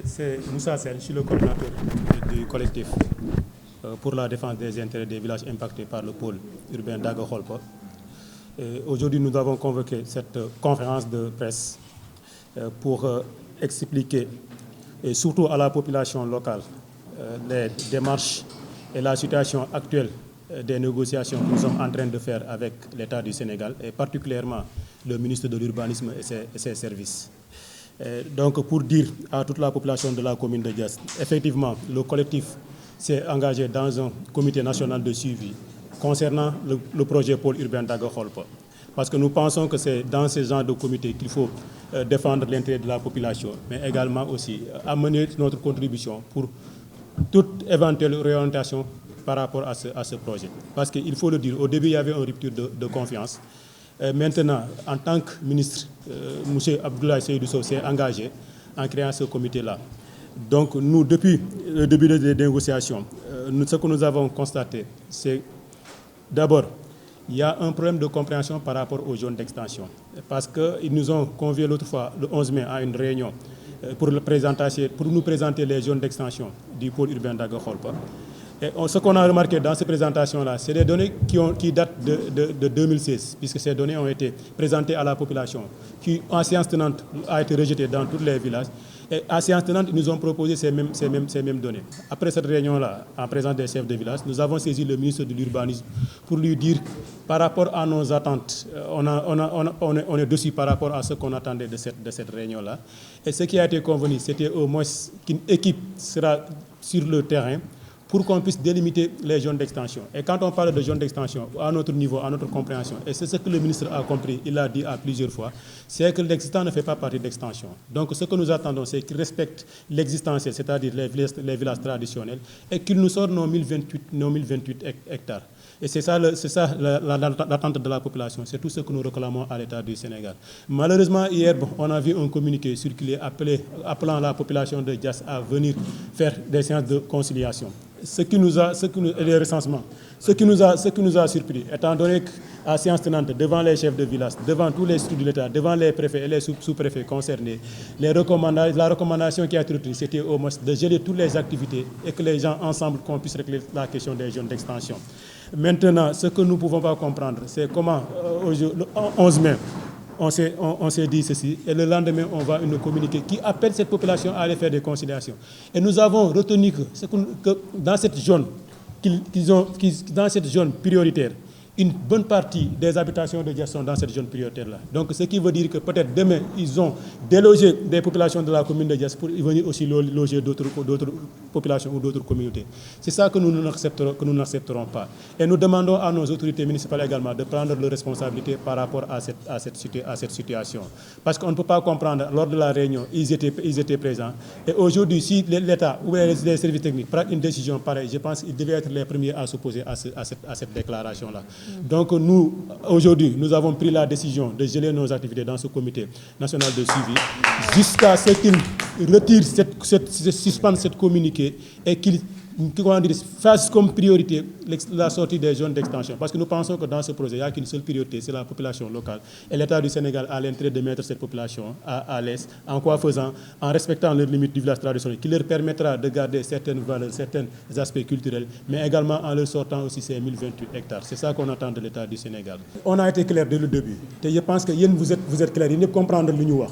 C'est Moussa Sen, je suis le coordinateur du collectif pour la défense des intérêts des villages impactés par le pôle urbain d'Aga-Kholpa. Aujourd'hui, nous avons convoqué cette conférence de presse pour expliquer, et surtout à la population locale, les démarches et la situation actuelle des négociations que nous sommes en train de faire avec l'État du Sénégal et particulièrement le ministre de l'Urbanisme et ses services. Donc pour dire à toute la population de la commune de Diass, effectivement, le collectif s'est engagé dans un comité national de suivi concernant le projet pôle urbain d'Aga-Kholpa. Parce que nous pensons que c'est dans ce genre de comité qu'il faut défendre l'intérêt de la population, mais également aussi amener notre contribution pour toute éventuelle réorientation par rapport à ce projet. Parce qu'il faut le dire, au début, il y avait une rupture de confiance. Maintenant, en tant que ministre, M. Abdoulaye Seydou Sow s'est engagé en créant ce comité-là. Donc nous, depuis le début des négociations, ce que nous avons constaté, c'est d'abord, il y a un problème de compréhension par rapport aux zones d'extension. Parce qu'ils nous ont conviés l'autre fois, le 11 mai, à une réunion pour nous présenter les zones d'extension du pôle urbain d'Aga-Kholpa. Et ce qu'on a remarqué dans ces présentations-là, c'est des données qui datent de 2016, puisque ces données ont été présentées à la population, qui en séance tenante a été rejetée dans tous les villages. Et à séance tenante, ils nous ont proposé ces mêmes données. Après cette réunion-là, en présence des chefs de village, nous avons saisi le ministre de l'Urbanisme pour lui dire, par rapport à nos attentes, on est dessus par rapport à ce qu'on attendait de cette réunion-là. Et ce qui a été convenu, c'était au moins qu'une équipe sera sur le terrain pour qu'on puisse délimiter les zones d'extension. Et quand on parle de zones d'extension, à notre niveau, à notre compréhension, et c'est ce que le ministre a compris, il l'a dit à plusieurs fois, c'est que l'existant ne fait pas partie d'extension. Donc ce que nous attendons, c'est qu'il respecte l'existentiel, c'est-à-dire les villages traditionnels, et qu'il nous sorte nos 1028 hectares. Et c'est ça l'attente de la population, c'est tout ce que nous réclamons à l'État du Sénégal. Malheureusement, hier, on a vu un communiqué circuler appelant la population de Diass à venir faire des séances de conciliation. Les recensements. Ce qui nous a surpris, étant donné qu'à séance tenante, devant les chefs de village, devant tous les structures de l'État, devant les préfets et les sous-préfets concernés, la recommandation qui a été retenue, c'était au moins de geler toutes les activités et que les gens ensemble qu'on puisse régler la question des zones d'extension. Maintenant, ce que nous ne pouvons pas comprendre, c'est comment, le 11 mai, on s'est dit ceci, et le lendemain, on va une communiqué qui appelle cette population à aller faire des conciliations. Et nous avons retenu que dans cette zone, dans cette zone prioritaire, une bonne partie des habitations de Diass sont dans cette zone prioritaire-là. Donc, ce qui veut dire que peut-être demain, ils ont délogé des populations de la commune de Diass pour venir aussi loger d'autres populations ou d'autres communautés. C'est ça que nous n'accepterons pas. Et nous demandons à nos autorités municipales également de prendre leurs responsabilités par rapport à cette situation. Parce qu'on ne peut pas comprendre, lors de la réunion, ils étaient présents. Et aujourd'hui, si l'État ou les services techniques prennent une décision pareille, je pense qu'ils devaient être les premiers à s'opposer à cette déclaration-là. Donc nous, aujourd'hui, nous avons pris la décision de geler nos activités dans ce comité national de suivi jusqu'à ce qu'il retire suspende cette communiqué et qu'il fasse comme priorité la sortie des zones d'extension. Parce que nous pensons que dans ce projet, il n'y a qu'une seule priorité, c'est la population locale. Et l'État du Sénégal a l'intérêt de mettre cette population à l'aise. En quoi faisant? En respectant les limites du village traditionnel, qui leur permettra de garder certaines valeurs, certains aspects culturels, mais également en leur sortant aussi ces 1028 hectares. C'est ça qu'on attend de l'État du Sénégal. On a été clair dès le début. Et je pense que vous êtes clairs, il faut comprendre ce que nous disons.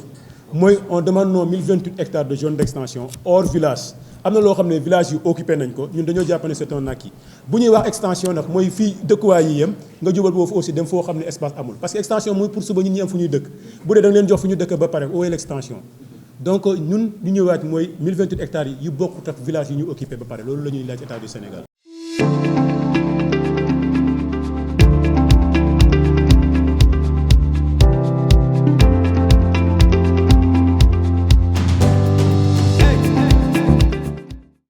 Moi, on demande nos 1028 hectares de zones d'extension hors village. Am na loo xam ne village yu occupé nañ ko ñun dañoo jàpp ne c'est un acquis bu ñuy wax extension nag mooy fii dëkkuwaay yi yem nga jubal boofu aussi dem foo xam ne espace amul parce que extension mooy pour suba ñun ñi am fu ñuy dëkk bu dee da nga leen jox fu ñu dëkk ba pare ooyee l'extension donc ñun ñu ñëwaat mooy 1028 hectares yi yu bokkut ak village yi ñu occupé ba pare loolu la ñuy laaj État du Sénégal.